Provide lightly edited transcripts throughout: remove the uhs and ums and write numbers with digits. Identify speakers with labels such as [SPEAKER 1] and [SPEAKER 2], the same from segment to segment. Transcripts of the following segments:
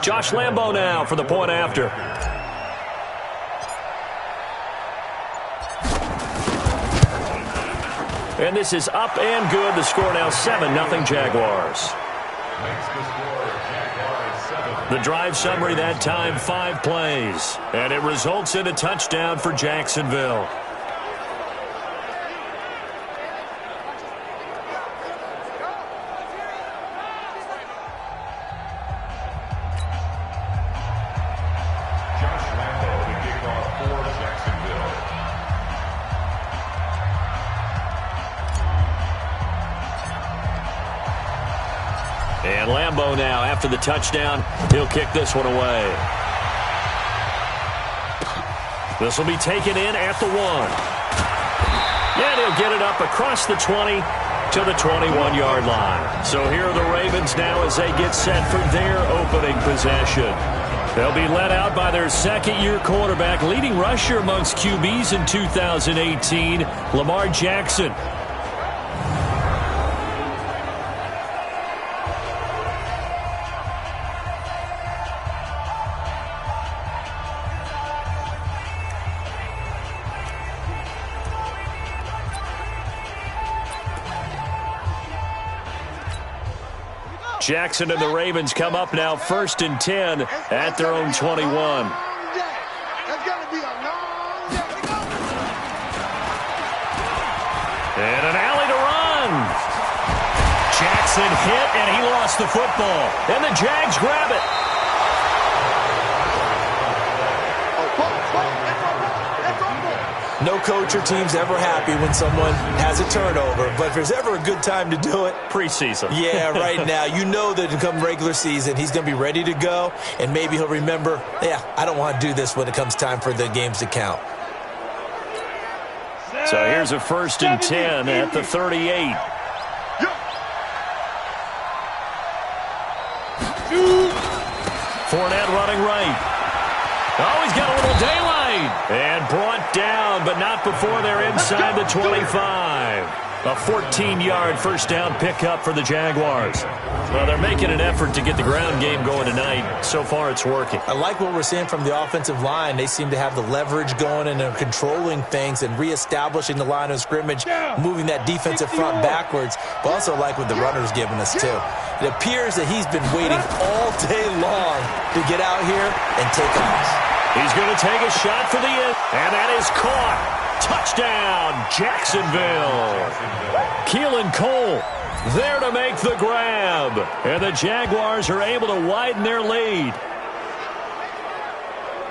[SPEAKER 1] Josh Lambo now for the point after. And this is up and good. The score now 7-0 Jaguars. The drive summary that time, 5 plays. And it results in a touchdown for Jacksonville. And Lambo now, after the touchdown, he'll kick this one away. This will be taken in at the 1. And he'll get it up across the 20 to the 21-yard line. So here are the Ravens now as they get set for their opening possession. They'll be led out by their second-year quarterback, leading rusher amongst QBs in 2018, Lamar Jackson. Jackson and the Ravens come up now 1st and 10 at their own 21. And an alley to run. Jackson hit, and he lost the football. And the Jags grab it.
[SPEAKER 2] No coach or team's ever happy when someone has a turnover, but if there's ever a good time to do it,
[SPEAKER 1] preseason.
[SPEAKER 2] Yeah, right now. You know that come regular season, he's going to be ready to go, and maybe he'll remember, yeah, I don't want to do this when it comes time for the games to count.
[SPEAKER 1] So here's a 1st and 10 at the 38. Fournette running right. Oh, he's got a little daylight. And brought down, but not before they're inside the 25. A 14-yard first down pickup for the Jaguars. Well, they're making an effort to get the ground game going tonight. So far, it's working.
[SPEAKER 2] I like what we're seeing from the offensive line. They seem to have the leverage going, and they're controlling things and reestablishing the line of scrimmage, moving that defensive front backwards. But also like what the runner's giving us, too. It appears that he's been waiting all day long to get out here and take off.
[SPEAKER 1] He's going to take a shot for the end, and that is caught. Touchdown, Jacksonville. Keelan Cole there to make the grab. And the Jaguars are able to widen their lead.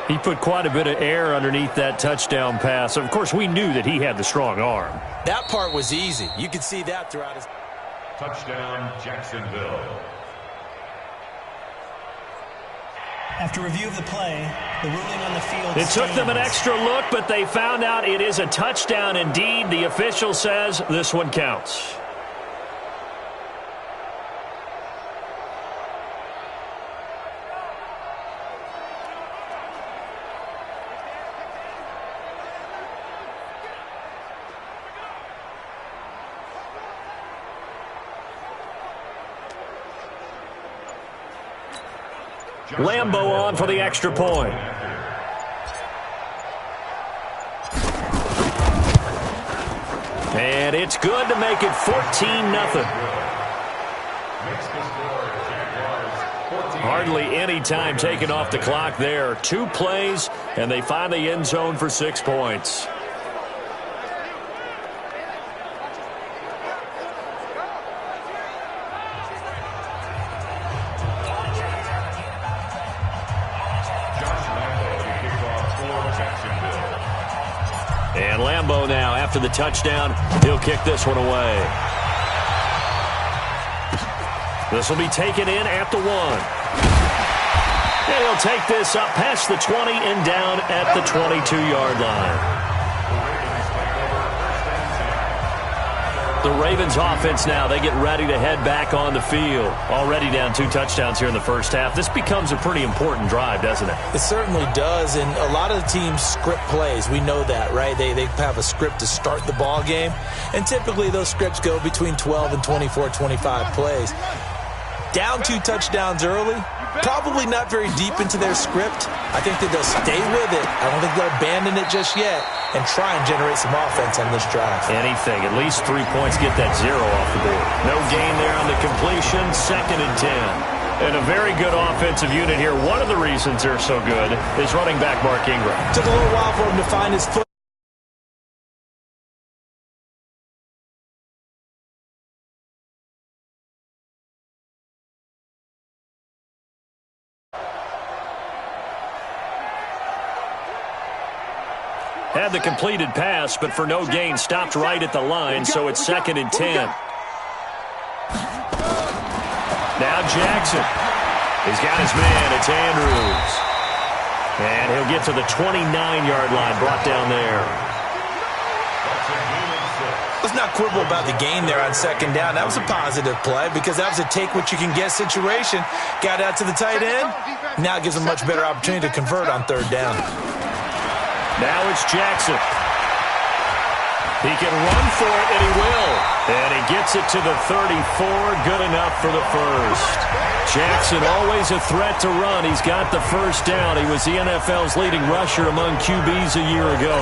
[SPEAKER 1] He put quite a bit of air underneath that touchdown pass. Of course, we knew that he had the strong arm.
[SPEAKER 2] That part was easy. You could see that throughout his...
[SPEAKER 3] Touchdown, Jacksonville.
[SPEAKER 4] After review of the play, the ruling on the field
[SPEAKER 1] It took them an extra look, but they found out it is a touchdown indeed. The official says this one counts. Lambo on for the extra point. And it's good to make it 14-0. Hardly any time taken off the clock there. 2 plays, and they find the end zone for 6 points. And Lambo now, after the touchdown, he'll kick this one away. This will be taken in at the 1. And he'll take this up past the 20 and down at the 22-yard line. The Ravens offense now, they get ready to head back on the field. Already down 2 touchdowns here in the first half. This becomes a pretty important drive, doesn't it?
[SPEAKER 2] It certainly does, and a lot of the teams script plays. We know that, right? They have a script to start the ball game, and typically those scripts go between 12 and 24, 25 plays. Down 2 touchdowns early, Probably not very deep into their script. I think that they'll stay with it. I don't think they'll abandon it just yet and try and generate some offense on this drive.
[SPEAKER 1] Anything. At least 3 points, get that 0 off the board. No gain there on the completion. 2nd and 10. And a very good offensive unit here. One of the reasons they're so good is running back Mark Ingram.
[SPEAKER 2] Took a little while for him to find his foot.
[SPEAKER 1] Had the completed pass, but for no gain, stopped right at the line, so it's 2nd and 10. Now Jackson. He's got his man. It's Andrews. And he'll get to the 29-yard line, brought down there.
[SPEAKER 2] Let's not quibble about the gain there on 2nd down. That was a positive play because that was a take-what-you-can-get situation. Got out to the tight end. Now it gives him a much better opportunity to convert on 3rd down.
[SPEAKER 1] Now it's Jackson. He can run for it, and he will. And he gets it to the 34. Good enough for the first. Jackson, always a threat to run. He's got the first down. He was the NFL's leading rusher among QBs a year ago.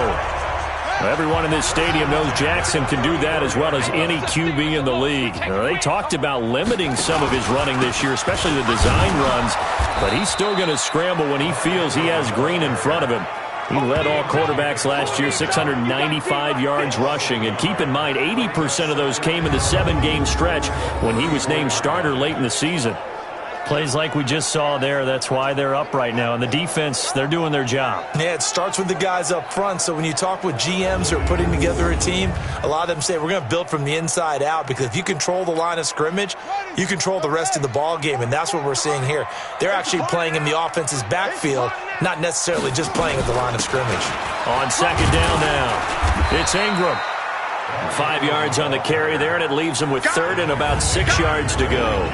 [SPEAKER 1] Everyone in this stadium knows Jackson can do that as well as any QB in the league. They talked about limiting some of his running this year, especially the design runs. But he's still going to scramble when he feels he has green in front of him. He led all quarterbacks last year, 695 yards rushing. And keep in mind, 80% of those came in the 7-game stretch when he was named starter late in the season. Plays like we just saw there, that's why they're up right now. And the defense, they're doing their job.
[SPEAKER 2] Yeah, it starts with the guys up front. So when you talk with GMs who are putting together a team, a lot of them say we're going to build from the inside out, because if you control the line of scrimmage, you control the rest of the ball game, and that's what we're seeing here. They're actually playing in the offense's backfield, not necessarily just playing at the line of scrimmage.
[SPEAKER 1] On 2nd down now, it's Ingram. 5 yards on the carry there, and it leaves him with 3rd and about 6 yards to go.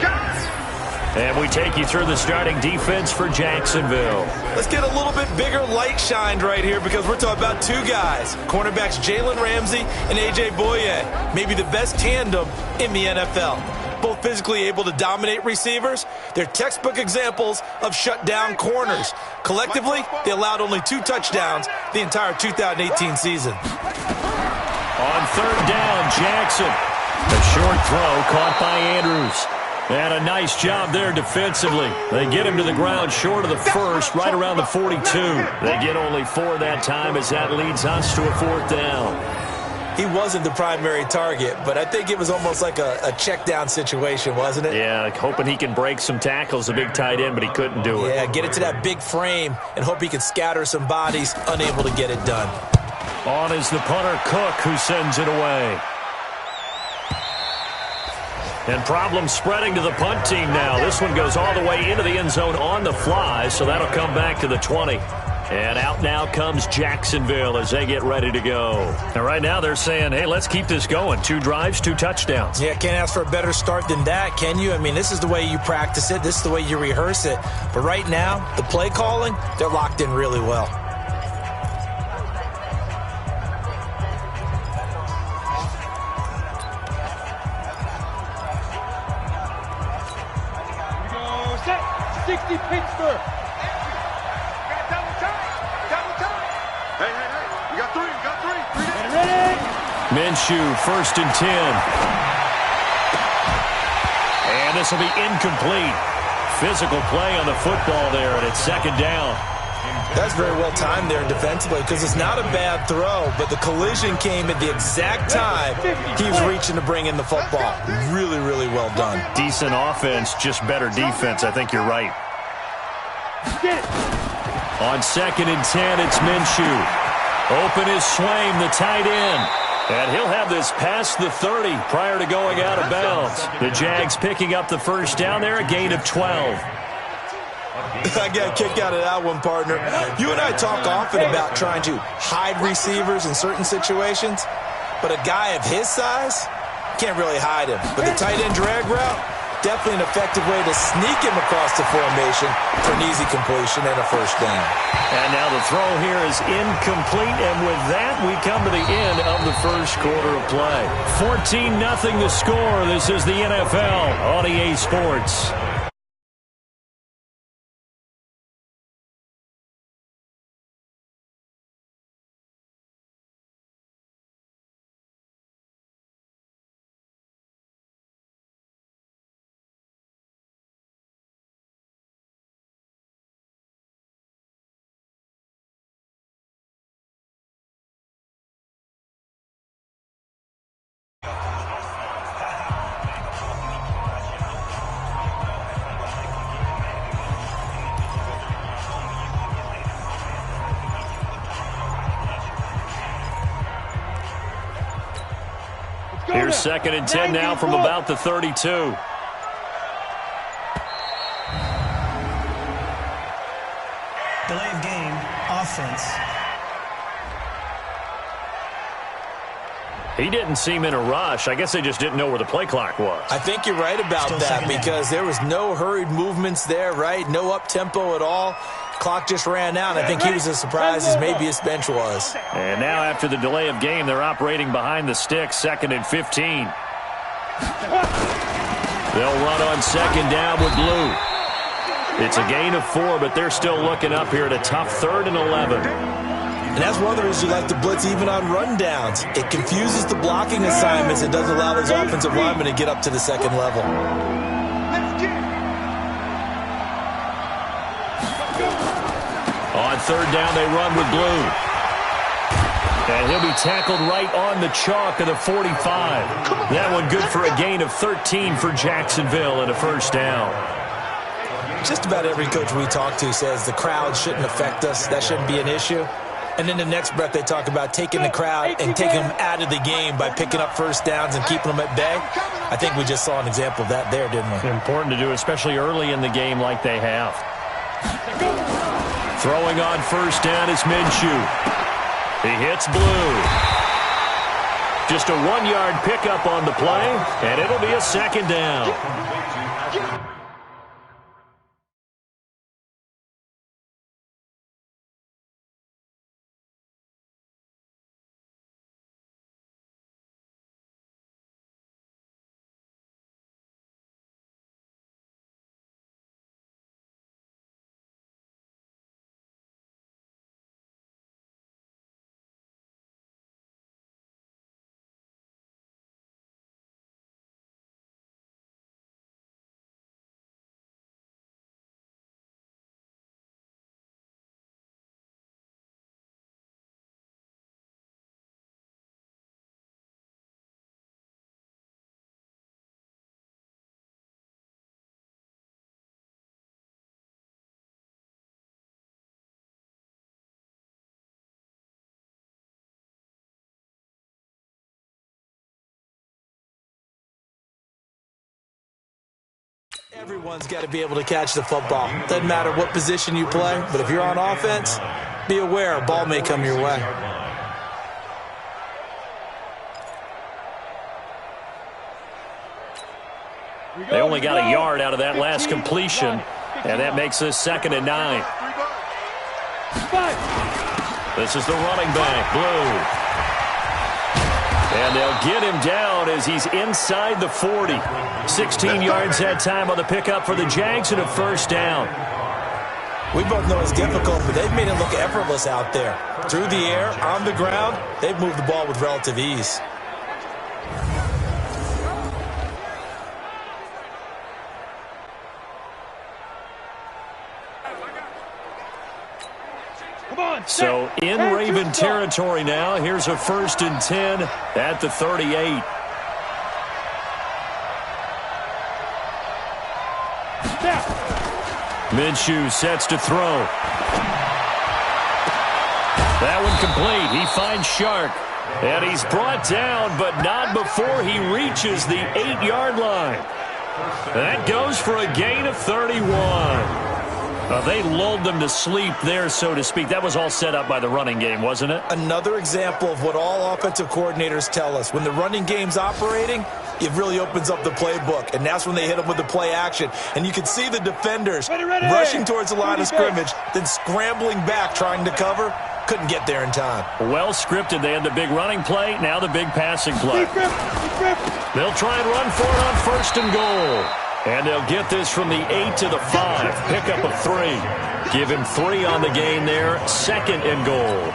[SPEAKER 1] And we take you through the starting defense for Jacksonville.
[SPEAKER 2] Let's get a little bit bigger light shined right here, because we're talking about 2 guys. Cornerbacks Jalen Ramsey and A.J. Boye. Maybe the best tandem in the NFL. Both physically able to dominate receivers. They're textbook examples of shutdown corners. Collectively, they allowed only 2 touchdowns the entire 2018 season.
[SPEAKER 1] On 3rd down, Jackson. A short throw caught by Andrews. And a nice job there defensively. They get him to the ground short of the first, right around the 42. They get only 4 that time, as that leads us to a 4th down.
[SPEAKER 2] He wasn't the primary target, but I think it was almost like a check down situation, wasn't it?
[SPEAKER 1] Yeah, like hoping he can break some tackles, a big tight end, but he couldn't do it.
[SPEAKER 2] Yeah, get it to that big frame and hope he can scatter some bodies, unable to get it done.
[SPEAKER 1] On is the punter, Cook, who sends it away. And problems spreading to the punt team now. This one goes all the way into the end zone on the fly, so that'll come back to the 20. And out now comes Jacksonville as they get ready to go. And right now they're saying, hey, let's keep this going. 2 drives, 2 touchdowns.
[SPEAKER 2] Yeah, can't ask for a better start than that, can you? I mean, this is the way you practice it. This is the way you rehearse it. But right now, the play calling, they're locked in really well.
[SPEAKER 5] Pittsburgh. Double time. Hey, you got 3, Ready.
[SPEAKER 1] Minshew, 1st and 10. And this will be incomplete. Physical play on the football there, and it's 2nd down.
[SPEAKER 2] That's very well timed there defensively, because it's not a bad throw, but the collision came at the exact time he was reaching to bring in the football. Really, really well done.
[SPEAKER 1] Decent offense, just better defense. I think you're right. On 2nd and 10, it's Minshew. Open is Swaim, the tight end. And he'll have this past the 30 prior to going out of bounds. The Jags picking up the first down there, a gain of 12.
[SPEAKER 2] I got a kick out of that one, partner. You and I talk often about trying to hide receivers in certain situations, but a guy of his size can't really hide him. But the tight end drag route, definitely an effective way to sneak him across the formation for an easy completion and a first down.
[SPEAKER 1] And now the throw here is incomplete, and with that, we come to the end of the first quarter of play. 14-0 the score. This is the NFL on EA Sports. Here's 2nd and 10 now from about the 32.
[SPEAKER 4] Delay of game, offense.
[SPEAKER 1] He didn't seem in a rush. I guess they just didn't know where the play clock was.
[SPEAKER 2] I think you're right about that because there was no hurried movements there, right? No up-tempo at all. Clock just ran out. I think he was as surprised as maybe his bench was.
[SPEAKER 1] And now after the delay of game, they're operating behind the sticks, 2nd and 15. They'll run on 2nd down with Blue. It's a gain of 4, but they're still looking up here at a tough 3rd and 11.
[SPEAKER 2] And that's one of the reasons you like to blitz even on rundowns. It confuses the blocking assignments. It doesn't allow those offensive linemen to get up to the 2nd level.
[SPEAKER 1] On 3rd down, they run with Blue. And he'll be tackled right on the chalk of the 45. That one good for a gain of 13 for Jacksonville and a 1st down.
[SPEAKER 2] Just about every coach we talk to says the crowd shouldn't affect us. That shouldn't be an issue. And then the next breath they talk about taking the crowd and taking them out of the game by picking up 1st downs and keeping them at bay. I think we just saw an example of that there, didn't we?
[SPEAKER 1] Important to do, especially early in the game like they have. Throwing on 1st down is Minshew. He hits Blue. Just a 1-yard pickup on the play, and it'll be a 2nd down.
[SPEAKER 2] Everyone's got to be able to catch the football. Doesn't matter what position you play, but if you're on offense, be aware a ball may come your way.
[SPEAKER 1] They only got a yard out of that last completion, and that makes this 2nd and 9. This is the running back, Blue. And they'll get him down as he's inside the 40. 16 yards that time on the pickup for the Jags and a 1st down.
[SPEAKER 2] We both know it's difficult, but they've made it look effortless out there. Through the air, on the ground, they've moved the ball with relative ease.
[SPEAKER 1] So in Raven territory now. Here's a 1st and 10 at the 38. Minshew sets to throw. That one complete. He finds Shark. And he's brought down, but not before he reaches the 8-yard line. That goes for a gain of 31. They lulled them to sleep there, so to speak. That was all set up by the running game, wasn't it?
[SPEAKER 2] Another example of what all offensive coordinators tell us. When the running game's operating, it really opens up the playbook, and that's when they hit them with the play action. And you can see the defenders rushing towards the line of scrimmage, then scrambling back trying to cover. Couldn't get there in time.
[SPEAKER 1] Well scripted. They had the big running play, now the big passing play. They'll try and run for it on 1st and goal. And they'll get this from the 8 to the 5. Pickup of 3. Give him 3 on the gain there. 2nd and goal.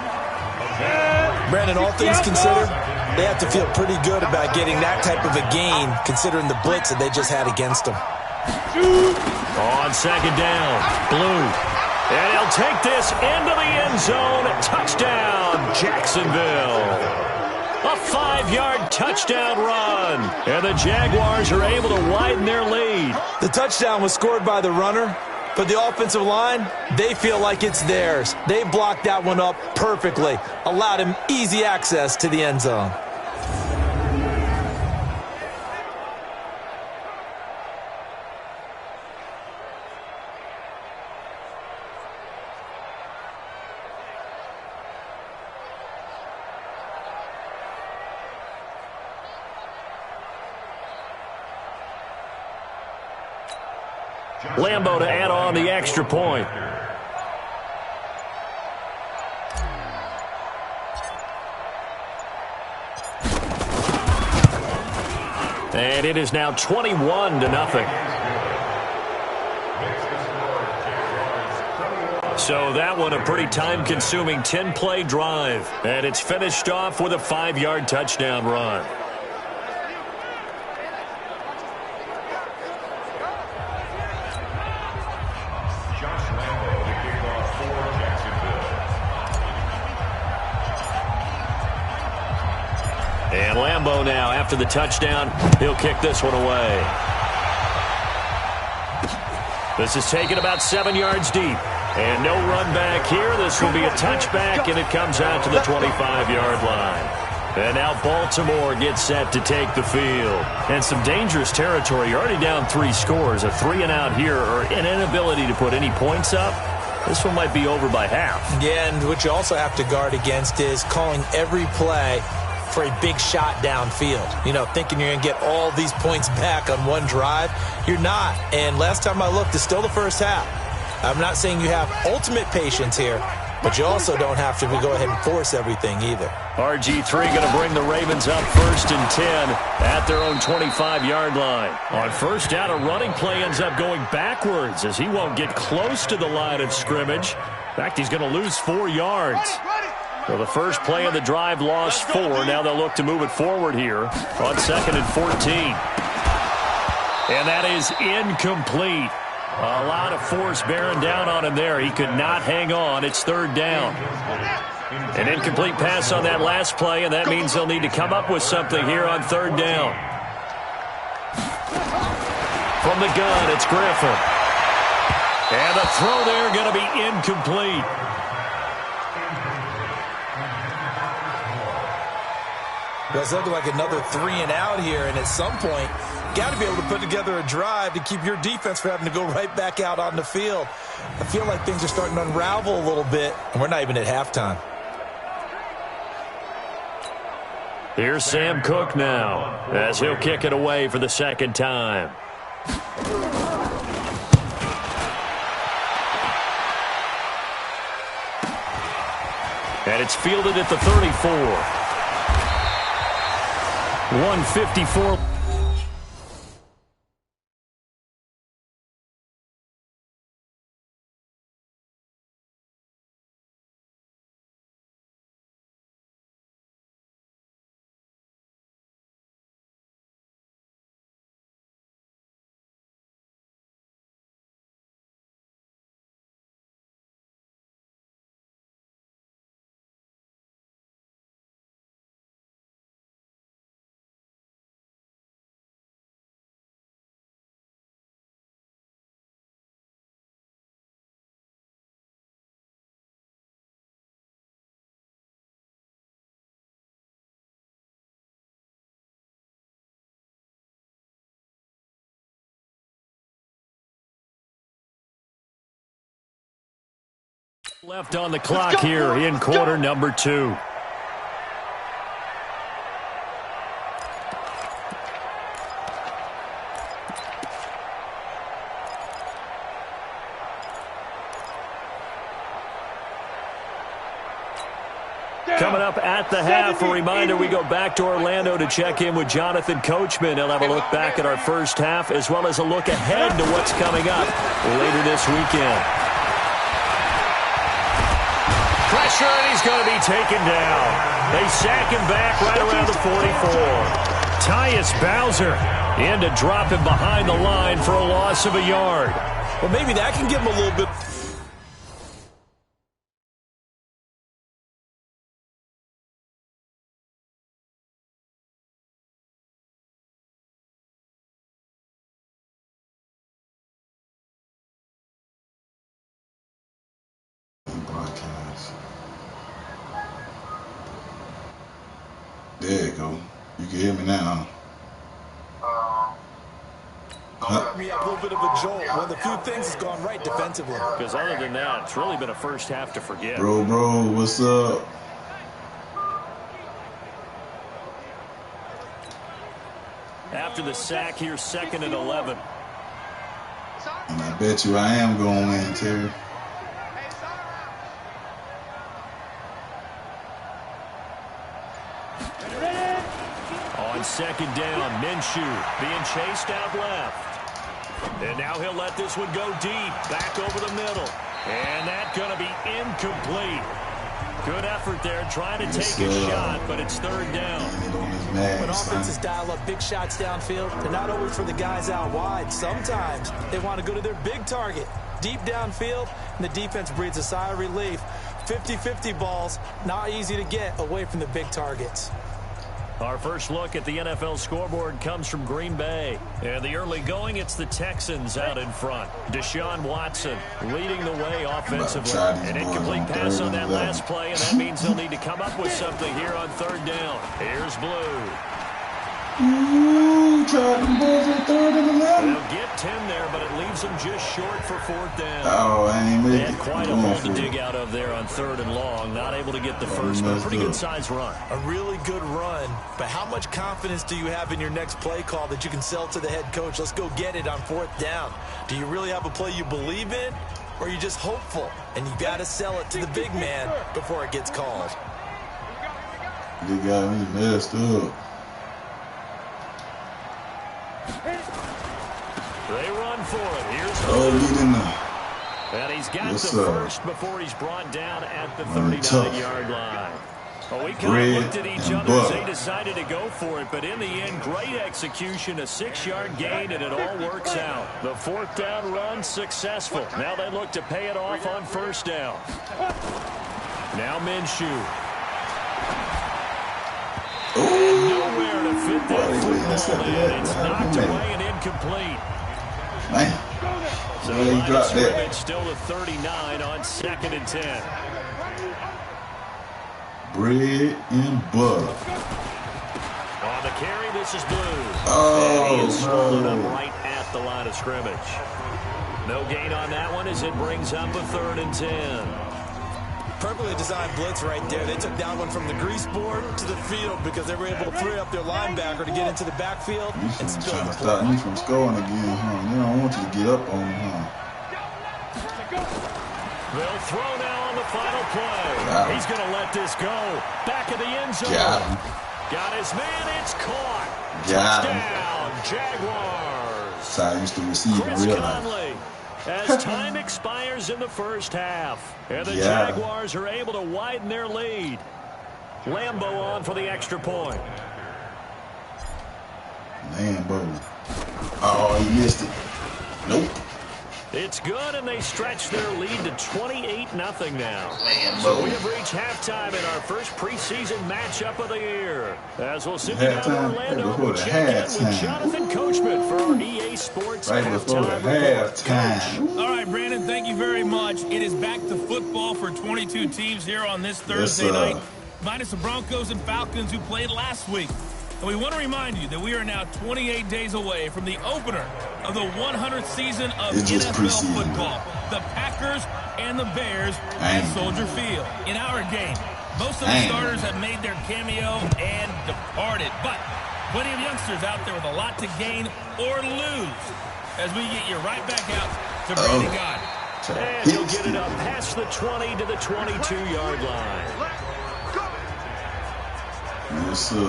[SPEAKER 2] Brandon, all things considered, they have to feel pretty good about getting that type of a gain, considering the blitz that they just had against them.
[SPEAKER 1] On 2nd down, Blue. And he'll take this into the end zone. Touchdown, Jacksonville. A 5-yard touchdown run. And the Jaguars are able to widen their lead.
[SPEAKER 2] The touchdown was scored by the runner, but the offensive line, they feel like it's theirs. They blocked that one up perfectly, allowed him easy access to the end zone.
[SPEAKER 1] Lambo to add on the extra point. And it is now 21-0. So that one a pretty time-consuming 10-play drive. And it's finished off with a 5-yard touchdown run. And Lambo now, after the touchdown, he'll kick this one away. This is taken about 7 yards deep. And no run back here. This will be a touchback, and it comes out to the 25-yard line. And now Baltimore gets set to take the field. And some dangerous territory. You're already down 3 scores. A 3-and-out here, or an inability to put any points up. This one might be over by half. Yeah, and what you also have to guard against is calling every play for a big shot downfield. You know, thinking you're going to get all these points back on one drive. You're not. And last time I looked, it's still the first half. I'm not saying you have ultimate patience here, but you also don't have to go ahead and force everything either. RG3 going to bring the Ravens up 1st and 10 at their own 25-yard line. On first down, a running play ends up going backwards as he won't get close to the line of scrimmage. In fact, he's going to lose 4 yards. So the first play of the drive lost 4. Now they'll look to move it forward here on 2nd and 14. And that is incomplete. A lot of force bearing down on him there. He could not hang on. It's 3rd down. An incomplete pass on that last play, and that means they'll need to come up with something here on 3rd down. From the gun, it's Griffin. And the throw there going to be incomplete.
[SPEAKER 2] Well, it's looking like another 3-and-out here, and at some point, got to be able to put together a drive to keep your defense from having to go right back out on the field. I feel like things are starting to unravel a little bit, and we're not even at halftime.
[SPEAKER 1] Here's Sam Cook now, as he'll kick it away for the 2nd time. And it's fielded at the 34. 154. Left on the clock here in quarter number 2. Coming up at the half, a reminder, we go back to Orlando to check in with Jonathan Coachman. He'll have a look back at our first half as well as a look ahead to what's coming up later this weekend. Pressure, and he's going to be taken down. They sack him back right around the 44. Tyus Bowser in to drop him behind the line for a loss of a yard.
[SPEAKER 2] Well, maybe that can give him a little bit.
[SPEAKER 6] There you go. You can hear me now.
[SPEAKER 2] We have a little bit of a jolt. One of the few things that's gone right defensively.
[SPEAKER 1] Because other than that, it's really been a first half to forget.
[SPEAKER 6] Bro, what's up?
[SPEAKER 1] After the sack here, 2nd and 11.
[SPEAKER 6] And I bet you I am going to win, Terry.
[SPEAKER 1] On second down, Minshew being chased out left. And now he'll let this one go deep, back over the middle. And that's going to be incomplete. Good effort there, trying to take a shot, but it's third down.
[SPEAKER 2] When offenses dial up big shots downfield, they're not always for the guys out wide. Sometimes they want to go to their big target, deep downfield, and the defense breathes a sigh of relief. 50-50 balls, not easy to get away from the big targets.
[SPEAKER 1] Our first look at the NFL scoreboard comes from Green Bay. And the early going, it's the Texans out in front. Deshaun Watson leading the way offensively. An incomplete pass on that last play, and that means they'll need to come up with something here on third down. Here's Blue.
[SPEAKER 6] Tried them boys on 3rd and 11.
[SPEAKER 1] They'll get 10 there, but it leaves them just short for 4th down.
[SPEAKER 6] Oh, I ain't making it.
[SPEAKER 1] They had quite a hole to dig out of there on 3rd and long. Not able to get the first, but a pretty good-sized run.
[SPEAKER 2] A really good run, but how much confidence do you have in your next play call that you can sell to the head coach? Let's go get it on 4th down. Do you really have a play you believe in, or are you just hopeful, and you got to sell it to the big man before it gets called?
[SPEAKER 6] They got me messed up.
[SPEAKER 1] They run for it. Here's
[SPEAKER 6] get in there.
[SPEAKER 1] And he's got the first before he's brought down at the 39-yard line. Well, we kind of looked at each other as they decided to go for it, but in the end, great execution, a 6-yard gain, and it all works out. The 4th down run successful. Now they look to pay it off on 1st down. Now Minshew. And nowhere to fit that football in. It's knocked away and incomplete.
[SPEAKER 6] Man.
[SPEAKER 1] So
[SPEAKER 6] he dropped that.
[SPEAKER 1] Still to 39 on 2nd and 10.
[SPEAKER 6] Bread and butter.
[SPEAKER 1] On the carry, this is Blue.
[SPEAKER 6] Oh,
[SPEAKER 1] and he is swallowed up right at the line of scrimmage. No gain on that one as it brings up a 3rd and 10.
[SPEAKER 2] Perfectly designed blitz right there. They took that one from the grease board to the field because they were able to free up their linebacker to get into the backfield and spill
[SPEAKER 6] trying
[SPEAKER 2] the
[SPEAKER 6] to stop me from scoring again, huh? They don't want you to get up on me, huh?
[SPEAKER 1] They'll throw now on the final play. He's going to let this go. Back of the end zone. Got his man. It's caught. Touchdown, Jaguars.
[SPEAKER 6] So I used to receive in real life.
[SPEAKER 1] As time expires in the first half. And the Jaguars are able to widen their lead. Lambeau on for the extra point.
[SPEAKER 6] Lambeau. Oh, he missed it. Nope.
[SPEAKER 1] It's good, and they stretch their lead to 28-0 now. So we have reached halftime in our first preseason matchup of the year. As we'll sit down in Orlando, we'll check in with Jonathan Coachman for our EA Sports
[SPEAKER 6] halftime.
[SPEAKER 7] All right, Brandon, thank you very much. It is back to football for 22 teams here on this Thursday night, minus the Broncos and Falcons who played last week. And we want to remind you that we are now 28 days away from the opener of the 100th season of NFL football. The Packers and the Bears at Soldier Field. In our game, most of the starters have made their cameo and departed. But plenty of youngsters out there with a lot to gain or lose as we get you right back out to Brandon God.
[SPEAKER 1] And he'll get it up past the 20 to the 22-yard line.
[SPEAKER 6] Yes, sir.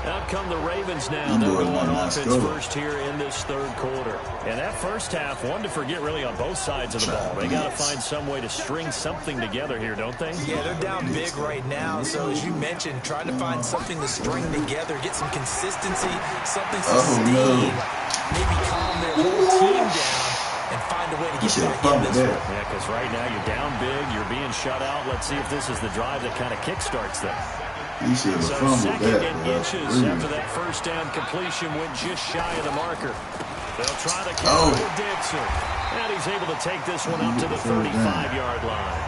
[SPEAKER 1] Out come the Ravens now. They'll go on offense first here in this 3rd quarter. And that first half, one to forget really on both sides of the ball. They got to find some way to string something together here, don't they?
[SPEAKER 2] Yeah, they're down big right now. So as you mentioned, trying to find something to string together, get some consistency, something sustained, maybe calm their whole team down and find a way to get back in this one.
[SPEAKER 1] Yeah, because right now you're down big, you're being shut out. Let's see if this is the drive that kind of kickstarts them. So 2nd and inches after that first down completion went just shy of the marker. They'll try the counter with Dixon. And he's able to take this one up to the 35-yard line.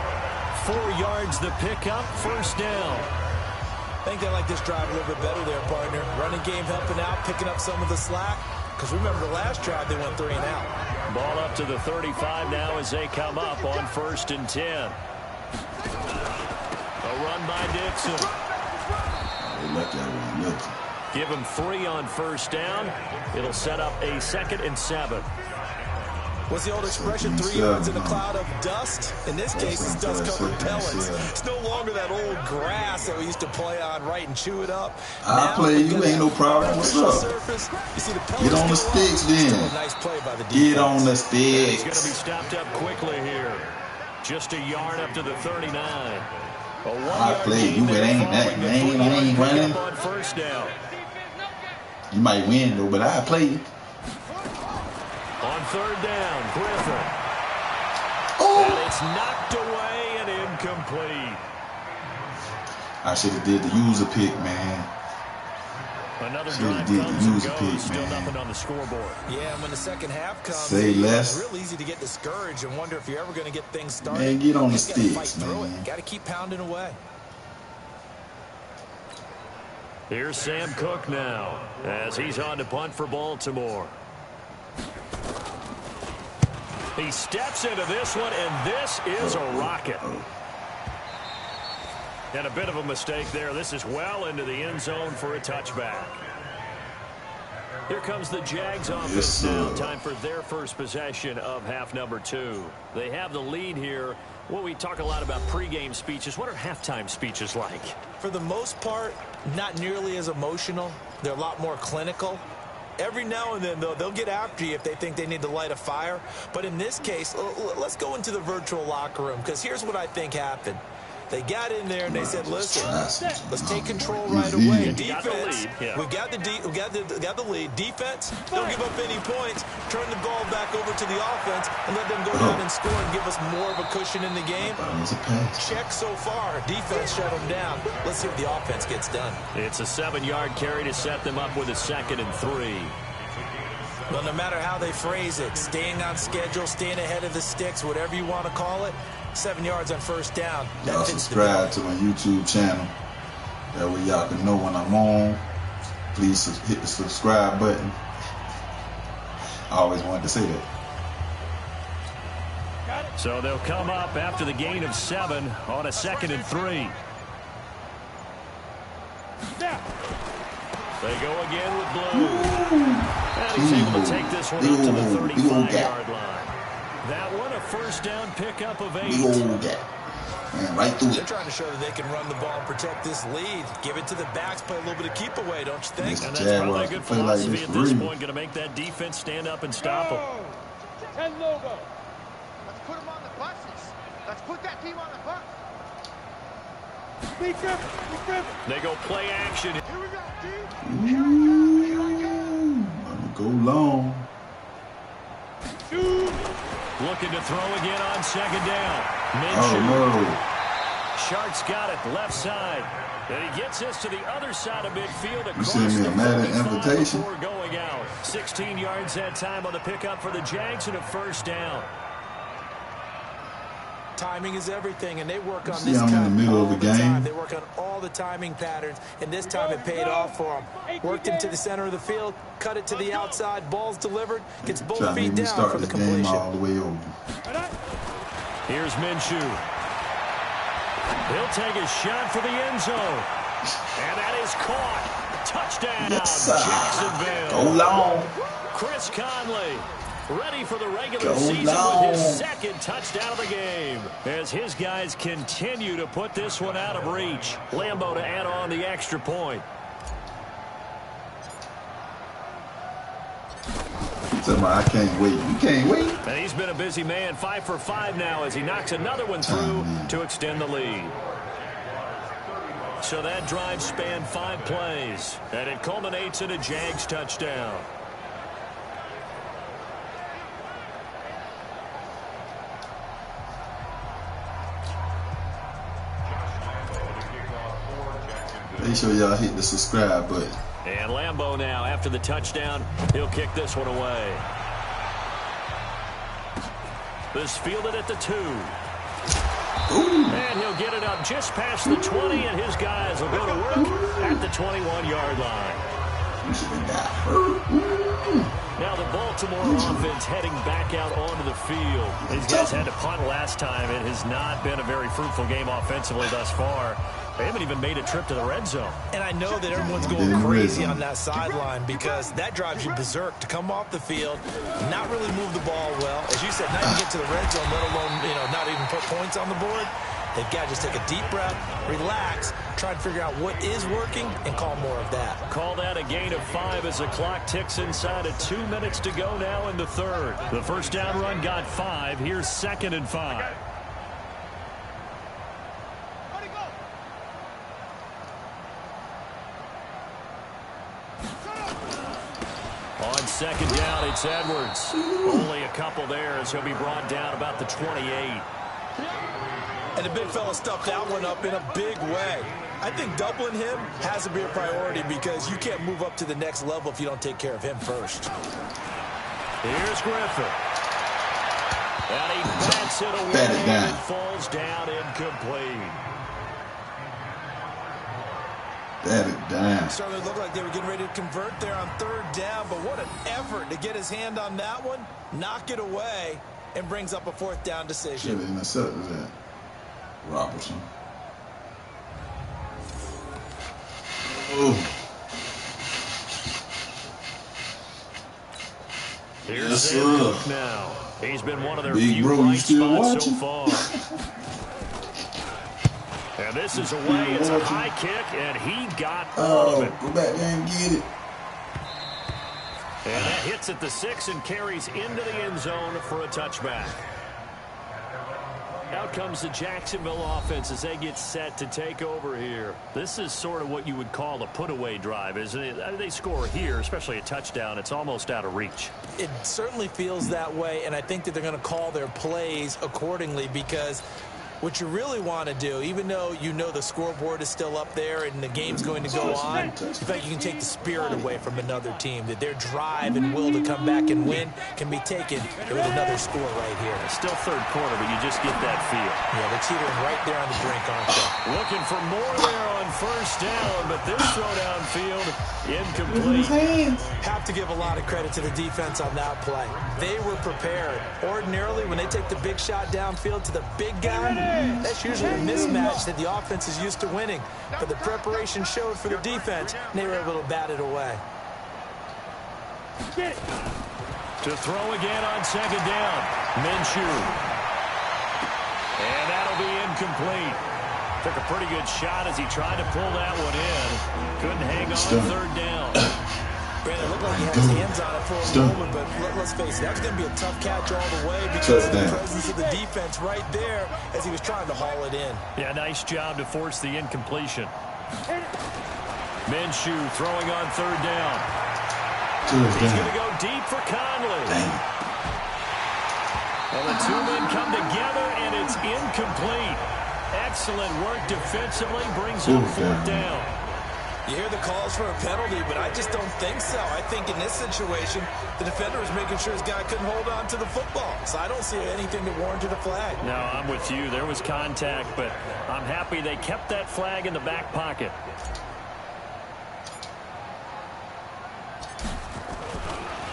[SPEAKER 1] 4 yards the pickup, 1st down.
[SPEAKER 2] I think they like this drive a little bit better there, partner. Running game helping out, picking up some of the slack. Because remember, the last drive they went 3 and out.
[SPEAKER 1] Ball up to the 35 now as they come up on 1st and 10. A run by Dixon. Give him 3 on 1st down. It'll set up a 2nd and 7.
[SPEAKER 2] What's the old expression, 3 yards in a cloud of dust? In this case, it's dust-covered pellets. It's no longer that old grass that we used to play on, right, and chew it up.
[SPEAKER 6] I play, you ain't no problem. What's up? Get on the sticks then.
[SPEAKER 2] Nice play by the defense.
[SPEAKER 6] Get on the sticks.
[SPEAKER 1] He's going to be stopped up quickly here. Just a yard up to the 39.
[SPEAKER 6] I play, you ain't running.
[SPEAKER 1] On first down.
[SPEAKER 6] You might win though, but I play.
[SPEAKER 1] On third down, Griffin.
[SPEAKER 6] Oh.
[SPEAKER 1] And it's knocked away and incomplete.
[SPEAKER 6] I should have did the user pick, man.
[SPEAKER 1] Another
[SPEAKER 6] Should've
[SPEAKER 1] drive
[SPEAKER 6] did the
[SPEAKER 1] comes and
[SPEAKER 6] user
[SPEAKER 1] goes.
[SPEAKER 6] pick,
[SPEAKER 1] Still
[SPEAKER 6] man.
[SPEAKER 1] nothing on the scoreboard.
[SPEAKER 2] Yeah, and when the second half comes,
[SPEAKER 6] Say less.
[SPEAKER 2] it's real easy to get discouraged and wonder if you're ever going to get things started.
[SPEAKER 6] Man, get on the
[SPEAKER 2] You just gotta
[SPEAKER 6] sticks,
[SPEAKER 2] fight through
[SPEAKER 6] man.
[SPEAKER 2] it. Got to keep pounding away.
[SPEAKER 1] Here's Sam Cook now as he's on to punt for Baltimore. He steps into this one, and this is a rocket. And a bit of a mistake there. This is well into the end zone for a touchback. Here comes the Jags offense now. Time for their first possession of half number 2. They have the lead here. Well, we talk a lot about pregame speeches. What are halftime speeches like?
[SPEAKER 2] For the most part, not nearly as emotional. They're a lot more clinical. Every now and then, though, they'll get after you if they think they need to light a fire. But in this case, let's go into the virtual locker room, because here's what I think happened. They got in there and they said, listen, let's take control right away. Defense, we've got the lead. Defense, don't give up any points. Turn the ball back over to the offense and let them go down and score and give us more of a cushion in the game. Check so far. Defense shut them down. Let's see what the offense gets done.
[SPEAKER 1] It's a 7-yard carry to set them up with a 2nd and 3.
[SPEAKER 2] Well, no matter how they phrase it, staying on schedule, staying ahead of the sticks, whatever you want to call it, 7 yards on first down.
[SPEAKER 6] Y'all subscribe to my YouTube channel. That way y'all can know when I'm on. Please hit the subscribe button. I always wanted to say that.
[SPEAKER 1] So they'll come up after the gain of 7 on a 2nd and 3. They go again with Blue. And he's able to take this one up to the 35-yard line. That one, a first down pickup of 8.
[SPEAKER 6] Man, right through it.
[SPEAKER 2] They're trying to show that they can run the ball and protect this lead. Give it to the backs, play a little bit of keep away, don't you think?
[SPEAKER 1] And that's probably a good philosophy at this point. Going to make that defense stand up and stop them.
[SPEAKER 5] And logo. Let's put them on the buses. Let's put that team on the bus.
[SPEAKER 1] They go play action.
[SPEAKER 5] Here we go,
[SPEAKER 6] I'm going to go long.
[SPEAKER 1] Looking to throw again on 2nd down.
[SPEAKER 6] Oh, no.
[SPEAKER 1] Sharks got it, left side. And he gets this to the other side of midfield.
[SPEAKER 6] You send me a Madden invitation?
[SPEAKER 1] Before going out. 16 yards that time on the pickup for the Jags and a first down.
[SPEAKER 2] Timing is everything, and they work on
[SPEAKER 6] See,
[SPEAKER 2] this
[SPEAKER 6] I'm in the middle of the game.
[SPEAKER 2] They work on all the timing patterns, and this time it paid off for them. Worked into the center of the field, cut it to the outside, ball's delivered, gets both feet down for the completion.
[SPEAKER 6] All the way over.
[SPEAKER 1] Here's Minshew. He'll take a shot for the end zone. And that is caught. Touchdown, Jacksonville.
[SPEAKER 6] Go long.
[SPEAKER 1] Chris Conley. Ready for the regular season with his 2nd touchdown of the game. As his guys continue to put this one out of reach. Lambo to add on the extra point.
[SPEAKER 6] I can't wait. You can't wait.
[SPEAKER 1] And he's been a busy man. 5 for 5 now as he knocks another one through to extend the lead. So that drive spanned 5 plays. And it culminates in a Jags touchdown.
[SPEAKER 6] Make sure y'all hit the subscribe button.
[SPEAKER 1] And Lambo now, after the touchdown, he'll kick this one away. This fielded at the 2.
[SPEAKER 6] Ooh.
[SPEAKER 1] And he'll get it up just past the 20, and his guys will go to work at the 21-yard line.
[SPEAKER 6] You should have got hurt.
[SPEAKER 1] Now the Baltimore offense heading back out onto the field. These guys had to punt last time. It has not been a very fruitful game offensively thus far. They haven't even made a trip to the red zone.
[SPEAKER 2] And I know that everyone's going crazy on that sideline because that drives you berserk to come off the field, not really move the ball well. As you said, not even get to the red zone, let alone, not even put points on the board. They've got to just take a deep breath, relax, try to figure out what is working, and call more of that.
[SPEAKER 1] Call that a gain of 5 as the clock ticks inside of 2 minutes to go now in the third. The first down run got 5. Here's 2nd and 5. On 2nd down, it's Edwards. Only a couple there as he'll be brought down about the 28.
[SPEAKER 2] And the big fella stuffed that one up in a big way. I think doubling him has to be a priority because you can't move up to the next level if you don't take care of him first.
[SPEAKER 1] Here's Griffin. And he bats it away and it falls down incomplete.
[SPEAKER 6] Bat it down.
[SPEAKER 2] Certainly looked like they were getting ready to convert there on 3rd down, but what an effort to get his hand on that one, knock it away, and brings up a 4th down decision.
[SPEAKER 6] Should have intercepted that. Robertson. Ooh.
[SPEAKER 1] Here's Sam Cook now. He's been one of their
[SPEAKER 6] Big
[SPEAKER 1] few
[SPEAKER 6] bro,
[SPEAKER 1] bright
[SPEAKER 6] you still
[SPEAKER 1] spots
[SPEAKER 6] watching?
[SPEAKER 1] so far. And this is away. It's a high kick, and he got all of it.
[SPEAKER 6] Go back there and get it.
[SPEAKER 1] And that hits at the 6 and carries into the end zone for a touchback. Out comes the Jacksonville offense as they get set to take over here. This is sort of what you would call a put-away drive, isn't it? They score here, especially a touchdown. It's almost out of reach.
[SPEAKER 2] It certainly feels that way, and I think that they're going to call their plays accordingly because what you really want to do, even though you know the scoreboard is still up there and the game's going to go on, in fact, you can take the spirit away from another team, that their drive and will to come back and win can be taken with another score right here.
[SPEAKER 1] It's still 3rd quarter, but you just get that feel.
[SPEAKER 2] Yeah, they're teetering right there on the brink, aren't they?
[SPEAKER 1] Looking for more there on 1st down, but this throw downfield, incomplete.
[SPEAKER 2] Have to give a lot of credit to the defense on that play. They were prepared. Ordinarily, when they take the big shot downfield to the big guy, that's usually a mismatch that the offense is used to winning. But the preparation showed for the defense, and they were able to bat it away.
[SPEAKER 1] To throw again on 2nd down, Minshew. And that'll be incomplete. Took a pretty good shot as he tried to pull that one in. Couldn't hang on 3rd down.
[SPEAKER 2] Brandon, it looked like he had his hands on it for a moment, but let's face it, that was going to be a tough catch all the way because of the presence of the defense right there as he was trying to haul it in.
[SPEAKER 1] Yeah, nice job to force the incompletion. Minshew throwing on 3rd down. He's going to go deep for Conley. Well, the two men come together, and it's incomplete. Excellent work defensively, brings up 4th down.
[SPEAKER 2] You hear the calls for a penalty, but I just don't think so. I think in this situation, the defender was making sure his guy couldn't hold on to the football. So I don't see anything that warranted a flag.
[SPEAKER 1] No, I'm with you. There was contact, but I'm happy they kept that flag in the back pocket.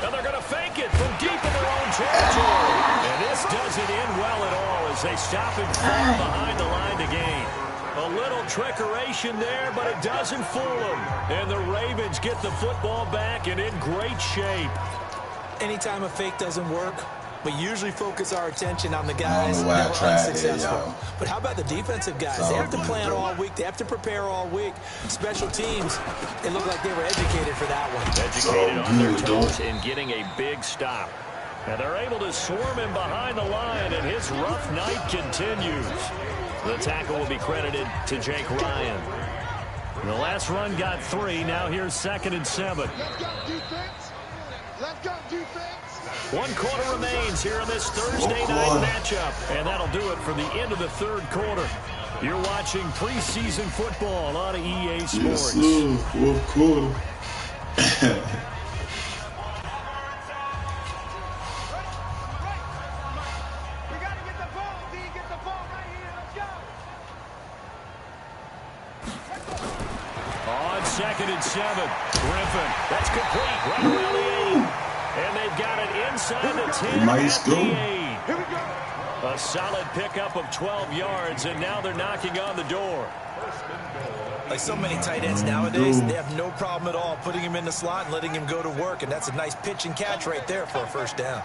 [SPEAKER 1] And they're going to fake it from deep in their own territory. And this doesn't end well at all as they stop him far behind the line to gain. A little trickeration there, but it doesn't fool them. And the Ravens get the football back and in great shape.
[SPEAKER 2] Anytime a fake doesn't work, we usually focus our attention on the guys that were unsuccessful. But how about the defensive guys? They have to plan all week. They have to prepare all week. Special teams, it looked like they were educated for that one.
[SPEAKER 1] Educated on their toes and getting a big stop. And they're able to swarm him behind the line, and his rough night continues. The tackle will be credited to Jake Ryan. The last run got 3. Now here's 2nd and 7.
[SPEAKER 5] Let's go, defense. Let's go, defense.
[SPEAKER 1] 1 quarter remains here in this Thursday night matchup. And that'll do it for the end of the 3rd quarter. You're watching preseason football on EA Sports.
[SPEAKER 6] Yes, 4th quarter.
[SPEAKER 1] On 2nd and 7, Griffin. That's complete right around the 8. And they've got it inside the 10
[SPEAKER 6] nice
[SPEAKER 1] at the 8.
[SPEAKER 5] Here we go.
[SPEAKER 1] A solid pickup of 12 yards, and now they're knocking on the door.
[SPEAKER 2] Like so many tight ends nowadays, they have no problem at all putting him in the slot and letting him go to work, and that's a nice pitch and catch right there for a first down.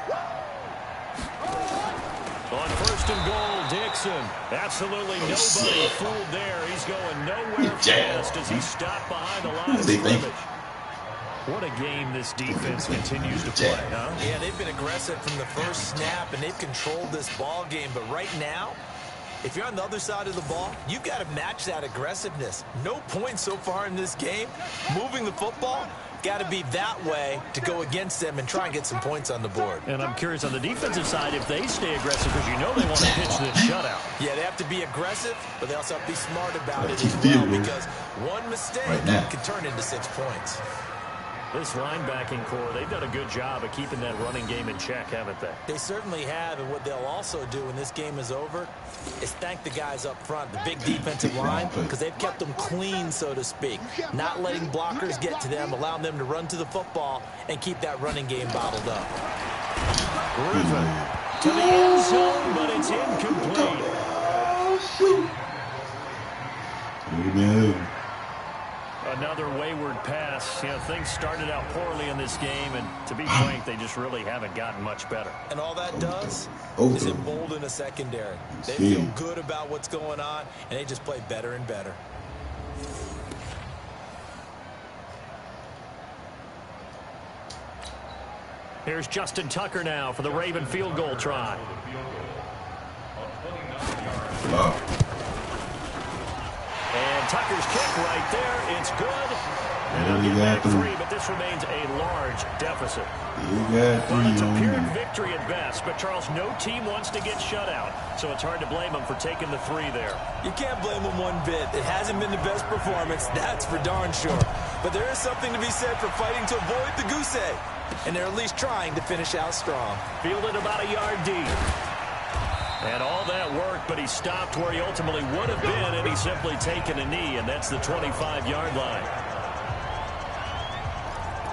[SPEAKER 1] On first and goal, Dixon. Absolutely nobody fooled there. He's going nowhere fast as he's stopped behind the line of scrimmage. What a game this defense continues to play, huh?
[SPEAKER 2] Yeah, they've been aggressive from the first snap, and they've controlled this ball game. But right now, if you're on the other side of the ball, you've got to match that aggressiveness. No points so far in this game. Moving the football, got to be that way to go against them and try and get some points on the board.
[SPEAKER 1] And I'm curious on the defensive side if they stay aggressive, because you know they want to pitch this shutout.
[SPEAKER 2] Yeah, they have to be aggressive, but they also have to be smart about it as well, because one mistake can turn into 6 points.
[SPEAKER 1] This linebacking core, they've done a good job of keeping that running game in check, haven't they?
[SPEAKER 2] They certainly have, and what they'll also do when this game is over is thank the guys up front, the big defensive line, because they've kept them clean, so to speak, not letting blockers get to them, allowing them to run to the football and keep that running game bottled up.
[SPEAKER 1] Griffin to the end zone, but it's incomplete. Another wayward pass. You know, things started out poorly in this game, and to be frank, they just really haven't gotten much better.
[SPEAKER 2] And all that does is embolden a secondary. They feel good about what's going on, and they just play better and better.
[SPEAKER 1] Here's Justin Tucker now for the Raven field goal try. And Tucker's kick right there. It's good. And he'll get back 3, but this remains a large deficit. Well, it's a Pyrrhic victory at best, but Charles, no team wants to get shut out, so it's hard to blame them for taking the 3 there.
[SPEAKER 2] You can't blame them one bit. It hasn't been the best performance, that's for darn sure. But there is something to be said for fighting to avoid the goose egg, and they're at least trying to finish out strong.
[SPEAKER 1] Fielded about a yard deep. And all that worked, but he stopped where he ultimately would have been, and he's simply taken a knee, and that's the 25-yard line.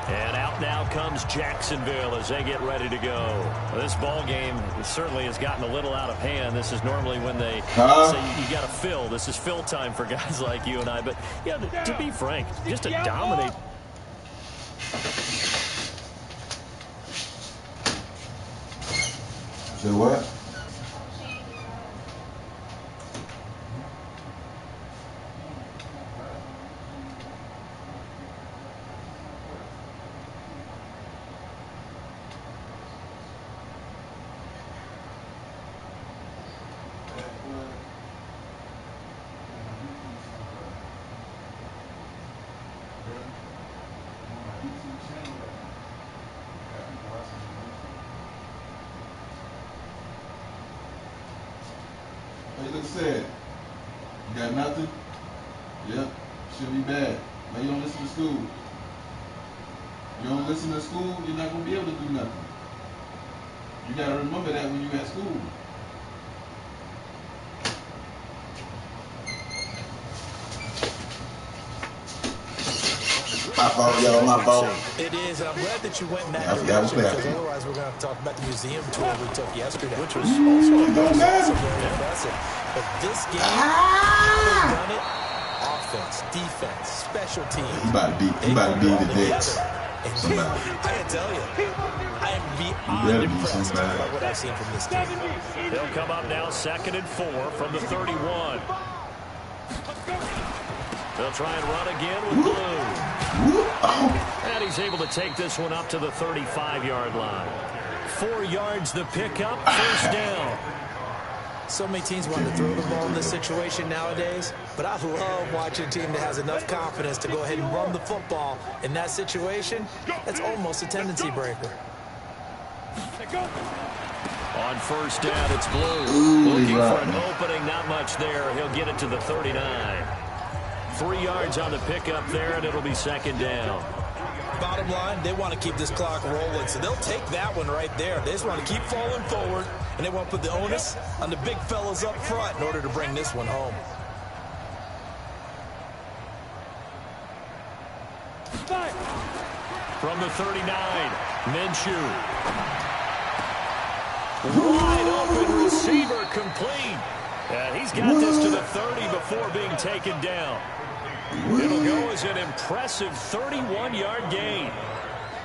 [SPEAKER 1] And out now comes Jacksonville as they get ready to go. Well, this ball game certainly has gotten a little out of hand. This is normally when they say you got to fill. This is fill time for guys like you and I. But, yeah, to be frank, just to dominate.
[SPEAKER 6] Say what? Hey, look said, you got nothing? Yep, shouldn't be bad. Why you don't listen to school? You don't listen to school, you're not going to be able to do nothing. You got to remember that when you're at school. My fault, y'all, my fault.
[SPEAKER 2] It is. I'm glad that you went in that direction, because otherwise we're going to have to talk about the museum tour we took yesterday, which was also very impressive. But this game, they've done it, offense, defense, special teams.
[SPEAKER 6] He about to be the Knicks. Somebody.
[SPEAKER 2] I can tell you, I am beyond impressed by what I've seen from this team.
[SPEAKER 1] They'll come up now 2nd and 4 from the 31. They'll try and run again with Blue. And he's able to take this one up to the 35-yard line. 4 yards the pickup, first down.
[SPEAKER 2] So many teams want to throw the ball in this situation nowadays, but I love watching a team that has enough confidence to go ahead and run the football in that situation. That's almost a tendency breaker.
[SPEAKER 1] On first down, it's Blue. Looking for an opening, not much there. He'll get it to the 39. 3 yards on the pickup there, and it'll be 2nd down.
[SPEAKER 2] Bottom line, they want to keep this clock rolling, so they'll take that one right there. They just want to keep falling forward, and they want to put the onus on the big fellas up front in order to bring this one home.
[SPEAKER 1] From the 39, Minshew. Wide open receiver complete. And he's got this to the 30 before being taken down. It'll go as an impressive 31-yard gain.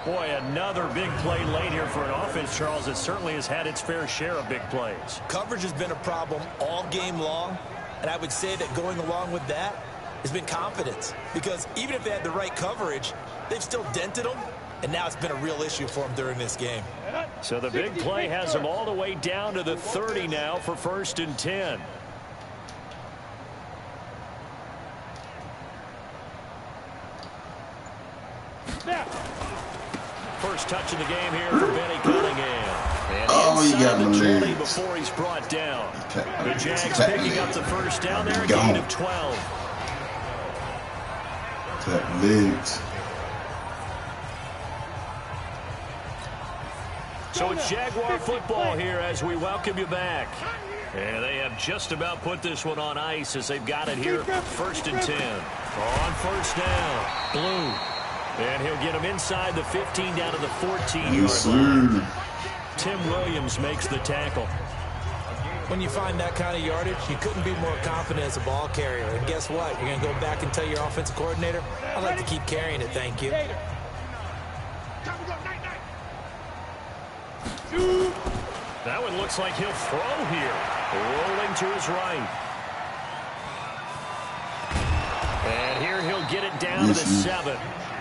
[SPEAKER 1] Boy, another big play late here for an offense, Charles, that certainly has had its fair share of big plays.
[SPEAKER 2] Coverage has been a problem all game long, and I would say that going along with that has been confidence. Because even if they had the right coverage, they've still dented them, and now it's been a real issue for them during this game.
[SPEAKER 1] So the big play has them all the way down to the 30 now for 1st and 10. First touch of the game here for Benny Cunningham. And inside the 20 before he's brought down. The Jags picking up the first down there, a gain of 12.
[SPEAKER 6] Tap legs.
[SPEAKER 1] So it's Jaguar football here as we welcome you back. And they have just about put this one on ice as they've got it here, 1st and 10. On first down, Blue. And he'll get him inside the 15 down to the 14-yard line. Tim Williams makes the tackle.
[SPEAKER 2] When you find that kind of yardage, you couldn't be more confident as a ball carrier. And guess what? You're going to go back and tell your offensive coordinator, I'd like to keep carrying it, thank you.
[SPEAKER 1] That one looks like he'll throw here. Rolling to his right. And here he'll get it down to the 7.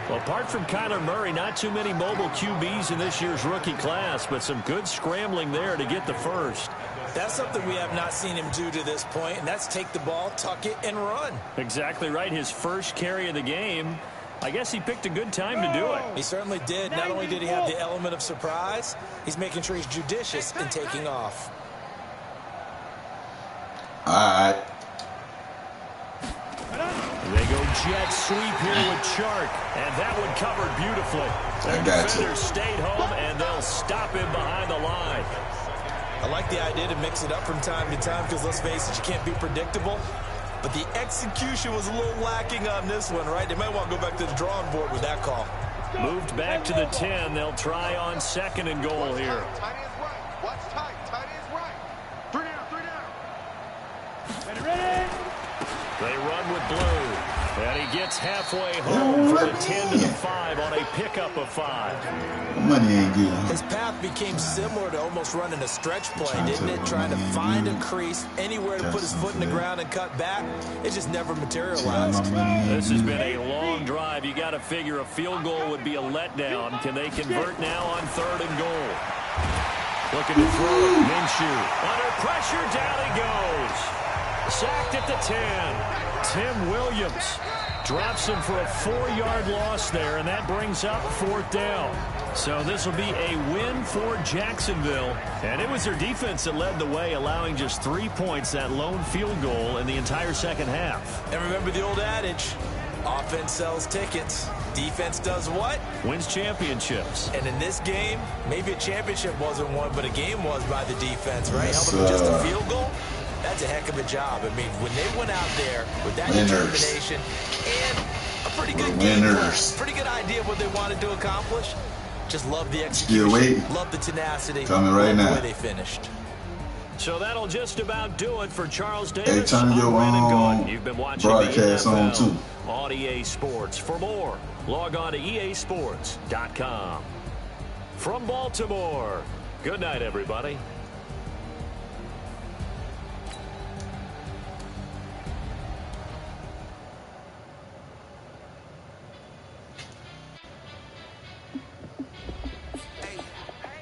[SPEAKER 1] Well, apart from Kyler Murray, not too many mobile QBs in this year's rookie class, but some good scrambling there to get the first.
[SPEAKER 2] That's something we have not seen him do to this point, and that's take the ball, tuck it, and run.
[SPEAKER 1] Exactly right. His first carry of the game. I guess he picked a good time to do it.
[SPEAKER 2] He certainly did. Not only did he have the element of surprise, he's making sure he's judicious in taking off.
[SPEAKER 6] All right.
[SPEAKER 1] They go jet sweep here with Chark, and that one covered beautifully.
[SPEAKER 6] I got you.
[SPEAKER 1] Defenders stayed home, and they'll stop him behind the line.
[SPEAKER 2] I like the idea to mix it up from time to time because, let's face it, you can't be predictable. But the execution was a little lacking on this one, right? They might want to go back to the drawing board with that call.
[SPEAKER 1] Moved back to the 10. They'll try on 2nd and goal here.
[SPEAKER 5] Tight end's right. Watch tight. Tight end's right. 3 down. 3 down. Ready.
[SPEAKER 1] They run with Blue. And he gets halfway home for the 10 to the 5 on a pickup of 5.
[SPEAKER 6] Money ain't good.
[SPEAKER 2] His path became similar to almost running a stretch play, didn't it? Trying to find a crease, anywhere to put his foot in the ground and cut back. It just never materialized.
[SPEAKER 1] This has been a long drive. You got to figure a field goal would be a letdown. Can they convert now on 3rd and goal? Looking to throw it. Minshew. Under pressure, down he goes. Sacked at the 10. Tim Williams drops him for a 4-yard loss there, and that brings up 4th down. So this will be a win for Jacksonville. And it was their defense that led the way, allowing just 3 points, that lone field goal in the entire second half.
[SPEAKER 2] And remember the old adage, offense sells tickets. Defense does what?
[SPEAKER 1] Wins championships.
[SPEAKER 2] And in this game, maybe a championship wasn't won, but a game was by the defense, right? Helping with just a field goal. That's a heck of a job. I mean, when they went out there with that determination and a pretty good game plan, pretty good idea of what they wanted to accomplish, just love the execution, love the tenacity,
[SPEAKER 6] coming right now.
[SPEAKER 2] The way they finished.
[SPEAKER 1] So that'll just about do it for Charles Davis.
[SPEAKER 6] Hey, turn your
[SPEAKER 1] You've been watching
[SPEAKER 6] broadcast
[SPEAKER 1] the NFL
[SPEAKER 6] on too
[SPEAKER 1] on EA Sports. For more, log on to easports.com. From Baltimore, good night, everybody.